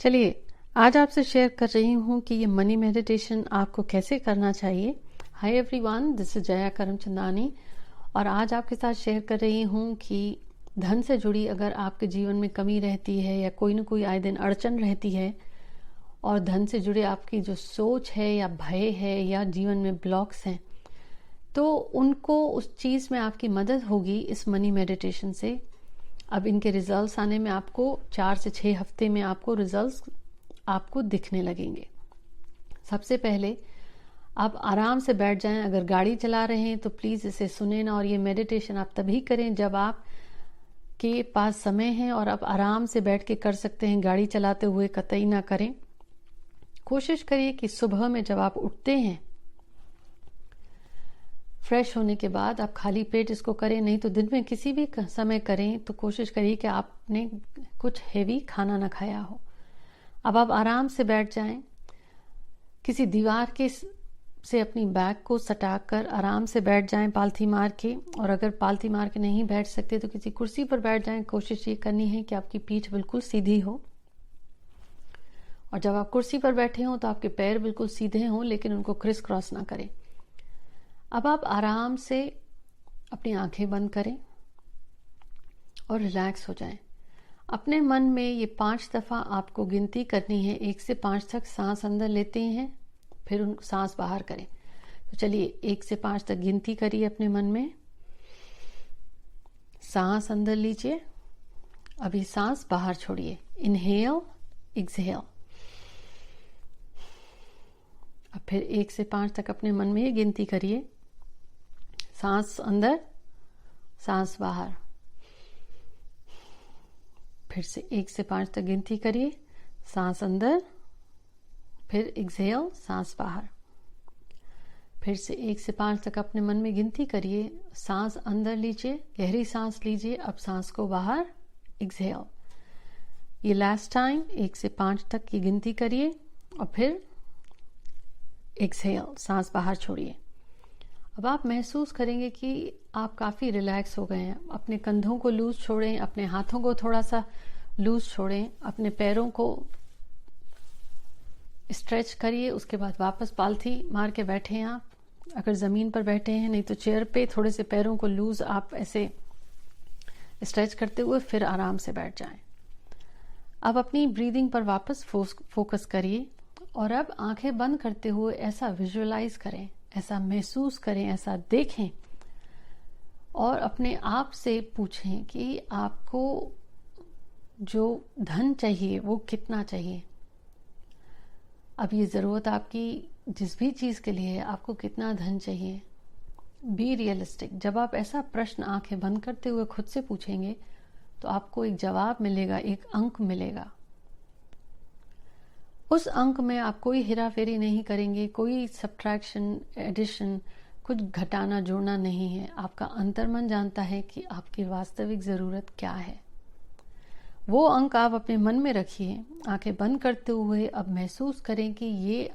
चलिए, आज आपसे शेयर कर रही हूँ कि ये मनी मेडिटेशन आपको कैसे करना चाहिए। Hi everyone, this is Jaya Karamchandani और आज आपके साथ शेयर कर रही हूँ कि धन से जुड़ी अगर आपके जीवन में कमी रहती है या कोई ना कोई आए दिन अड़चन रहती है और धन से जुड़े आपकी जो सोच है या भय है या जीवन में ब्लॉक्स हैं, तो उनको उस चीज़ में आपकी मदद होगी इस मनी मेडिटेशन से। अब इनके रिजल्ट्स आने में आपको 4 से 6 हफ्ते में आपको रिजल्ट्स आपको दिखने लगेंगे। सबसे पहले आप आराम से बैठ जाएं। अगर गाड़ी चला रहे हैं तो प्लीज़ इसे सुने ना, और ये मेडिटेशन आप तभी करें जब आप के पास समय है और आप आराम से बैठ के कर सकते हैं। गाड़ी चलाते हुए कतई ना करें। कोशिश करिए कि सुबह में जब आप उठते हैं फ्रेश होने के बाद आप खाली पेट इसको करें, नहीं तो दिन में किसी भी समय करें। तो कोशिश करिए कि आपने कुछ हेवी खाना ना खाया हो। अब आप आराम से बैठ जाएं, किसी दीवार के से अपनी बैक को सटाकर आराम से बैठ जाएं पालथी मार के, और अगर पालथी मार के नहीं बैठ सकते तो किसी कुर्सी पर बैठ जाएं। कोशिश ये करनी है कि आपकी पीठ बिल्कुल सीधी हो, और जब आप कुर्सी पर बैठे हों तो आपके पैर बिल्कुल सीधे हों, लेकिन उनको क्रिस क्रॉस ना करें। अब आप आराम से अपनी आंखें बंद करें और रिलैक्स हो जाएं। अपने मन में ये 5 दफा आपको गिनती करनी है। 1 से 5 तक सांस अंदर लेते हैं, फिर उन सांस बाहर करें। तो चलिए 1 से 5 तक गिनती करिए अपने मन में। सांस अंदर लीजिए, अभी सांस बाहर छोड़िए। Inhale, exhale. अब फिर 1 से 5 तक अपने मन में ये गिनती करिए। सांस अंदर, सांस बाहर। फिर से 1 से 5 तक गिनती करिए। सांस अंदर, फिर एक्सहेल, सांस बाहर। फिर से 1 से 5 तक अपने मन में गिनती करिए। सांस अंदर लीजिए, गहरी सांस लीजिए, अब सांस को बाहर, एक्सहेल। ये लास्ट टाइम 1 से 5 तक की गिनती करिए और फिर एक्सहेल, सांस बाहर छोड़िए। अब आप महसूस करेंगे कि आप काफ़ी रिलैक्स हो गए हैं। अपने कंधों को लूज छोड़ें, अपने हाथों को थोड़ा सा लूज छोड़ें, अपने पैरों को स्ट्रेच करिए। उसके बाद वापस पालथी मार के बैठे हैं आप, अगर ज़मीन पर बैठे हैं, नहीं तो चेयर पे थोड़े से पैरों को लूज आप ऐसे स्ट्रेच करते हुए फिर आराम से बैठ जाएं। अब अपनी ब्रीदिंग पर वापस फोकस करिए और अब आंखें बंद करते हुए ऐसा विजुअलाइज करें, ऐसा महसूस करें, ऐसा देखें और अपने आप से पूछें कि आपको जो धन चाहिए वो कितना चाहिए। अब ये ज़रूरत आपकी जिस भी चीज़ के लिए है, आपको कितना धन चाहिए। Be realistic. जब आप ऐसा प्रश्न आंखें बंद करते हुए खुद से पूछेंगे तो आपको एक जवाब मिलेगा, एक अंक मिलेगा। उस अंक में आप कोई हेरा फेरी नहीं करेंगे, कोई सब्ट्रैक्शन, एडिशन, कुछ घटाना जोड़ना नहीं है। आपका अंतर्मन जानता है कि आपकी वास्तविक ज़रूरत क्या है। वो अंक आप अपने मन में रखिए। आंखें बंद करते हुए अब महसूस करें कि ये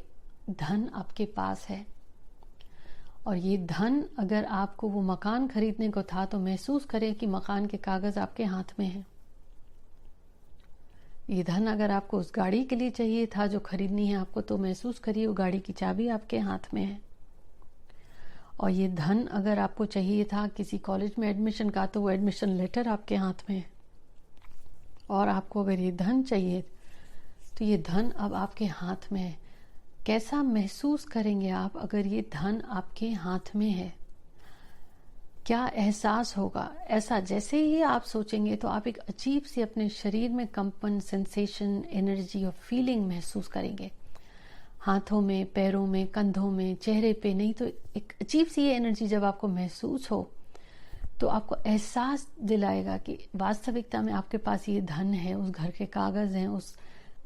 धन आपके पास है, और ये धन अगर आपको वो मकान खरीदने को था तो महसूस करें कि मकान के कागज आपके हाथ में हैं। ये धन अगर आपको उस गाड़ी के लिए चाहिए था जो खरीदनी है आपको, तो महसूस करिए वो गाड़ी की चाबी आपके हाथ में है। और ये धन अगर आपको चाहिए था किसी कॉलेज में एडमिशन का, तो वो एडमिशन लेटर आपके हाथ में है। और आपको अगर ये धन चाहिए तो ये धन अब आपके हाथ में है। कैसा महसूस करेंगे आप अगर ये धन आपके हाथ में है? क्या एहसास होगा? ऐसा जैसे ही आप सोचेंगे तो आप एक अजीब सी अपने शरीर में कंपन, सेंसेशन, एनर्जी और फीलिंग महसूस करेंगे। हाथों में, पैरों में, कंधों में, चेहरे पे। नहीं तो एक अजीब सी ये एनर्जी जब आपको महसूस हो तो आपको एहसास दिलाएगा कि वास्तविकता में आपके पास ये धन है, उस घर के कागज हैं, उस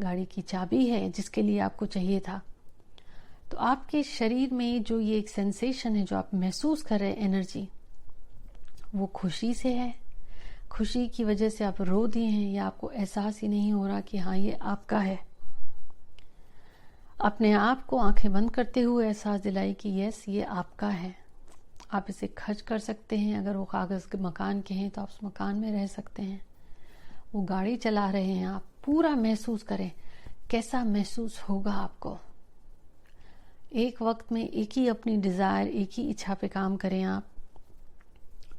गाड़ी की चाबी है जिसके लिए आपको चाहिए था। तो आपके शरीर में जो ये एक सेंसेशन है जो आप महसूस कर रहे हैं, एनर्जी, वो खुशी से है। खुशी की वजह से आप रो दिए हैं या आपको एहसास ही नहीं हो रहा कि हाँ ये आपका है। अपने आप को आंखें बंद करते हुए एहसास दिलाई कि यस ये आपका है। आप इसे खर्च कर सकते हैं। अगर वो कागज़ के मकान के हैं तो आप उस मकान में रह सकते हैं। वो गाड़ी चला रहे हैं, आप पूरा महसूस करें कैसा महसूस होगा आपको। एक वक्त में एक ही अपनी डिजायर, एक ही इच्छा पे काम करें आप।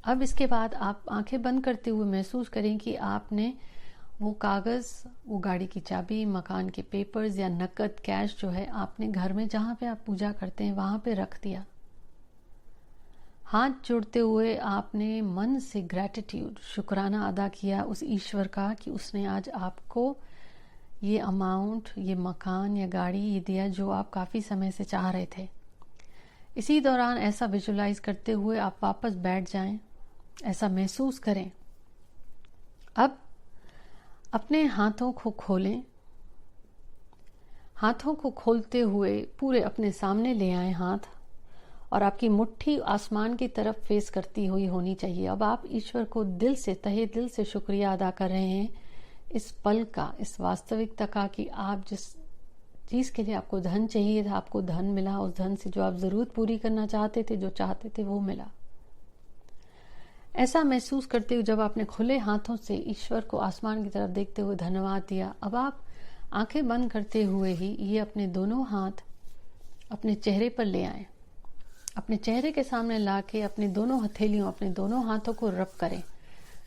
अब इसके बाद आप आंखें बंद करते हुए महसूस करें कि आपने वो कागज, वो गाड़ी की चाबी, मकान के पेपर्स या नकद कैश जो है आपने घर में जहां पे आप पूजा करते हैं वहां पे रख दिया। हाथ जोड़ते हुए आपने मन से ग्रैटिट्यूड, शुक्राना अदा किया उस ईश्वर का कि उसने आज आपको ये अमाउंट, ये मकान या गाड़ी ये दिया जो आप काफ़ी समय से चाह रहे थे। इसी दौरान ऐसा विजुलाइज करते हुए आप वापस बैठ जाएं, ऐसा महसूस करें। अब अपने हाथों को खोलें। हाथों को खोलते हुए पूरे अपने सामने ले आए हाथ, और आपकी मुट्ठी आसमान की तरफ फेस करती हुई होनी चाहिए। अब आप ईश्वर को दिल से, तहे दिल से शुक्रिया अदा कर रहे हैं इस पल का, इस वास्तविकता का कि आप जिस चीज के लिए आपको धन चाहिए था, आपको धन मिला। उस धन से जो आप जरूरत पूरी करना चाहते थे, जो चाहते थे, वो मिला। ऐसा महसूस करते हुए जब आपने खुले हाथों से ईश्वर को आसमान की तरफ देखते हुए धन्यवाद दिया, अब आप आंखें बंद करते हुए ही ये अपने दोनों हाथ अपने चेहरे पर ले आए। अपने चेहरे के सामने लाके अपने दोनों हथेलियों, अपने दोनों हाथों को रब करें।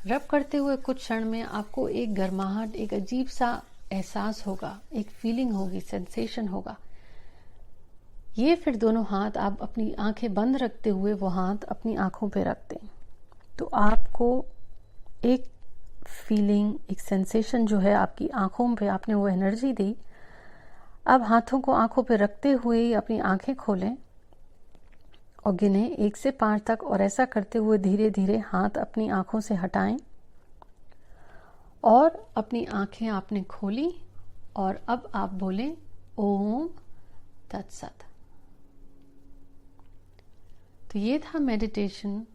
रब करते हुए कुछ क्षण में आपको एक गर्माहट, एक अजीब सा एहसास होगा, एक फीलिंग होगी, सेंसेशन होगा। ये फिर दोनों हाथ आप अपनी आंखें बंद रखते हुए वो हाथ अपनी आंखों पे रख दें, तो आपको एक फीलिंग, एक सेंसेशन जो है आपकी आंखों पे, आपने वो एनर्जी दी। अब हाथों को आंखों पे रखते हुए अपनी आंखें खोलें और गिने 1 से 5 तक, और ऐसा करते हुए धीरे धीरे हाथ अपनी आंखों से हटाएं और अपनी आंखें आपने खोली और अब आप बोलें ओम तत्सत। तो ये था मेडिटेशन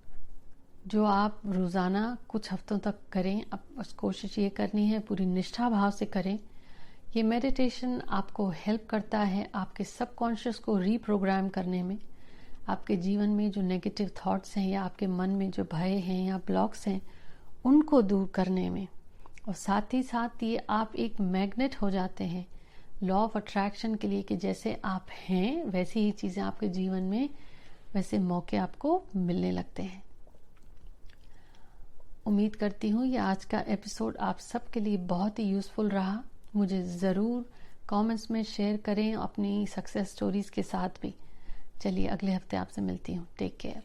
जो आप रोजाना कुछ हफ्तों तक करें। अब बस कोशिश ये करनी है, पूरी निष्ठा भाव से करें। ये मेडिटेशन आपको हेल्प करता है आपके सबकॉन्शियस को रीप्रोग्राम करने में, आपके जीवन में जो नेगेटिव थॉट्स हैं या आपके मन में जो भय हैं या ब्लॉक्स हैं उनको दूर करने में। और साथ ही साथ ये आप एक मैग्नेट हो जाते हैं लॉ ऑफ अट्रैक्शन के लिए, कि जैसे आप हैं वैसी ही चीजें आपके जीवन में, वैसे मौके आपको मिलने लगते हैं। उम्मीद करती हूँ ये आज का एपिसोड आप सबके लिए बहुत ही यूजफुल रहा। मुझे ज़रूर कमेंट्स में शेयर करें अपनी सक्सेस स्टोरीज के साथ भी। चलिए अगले हफ्ते आपसे मिलती हूँ। Take care.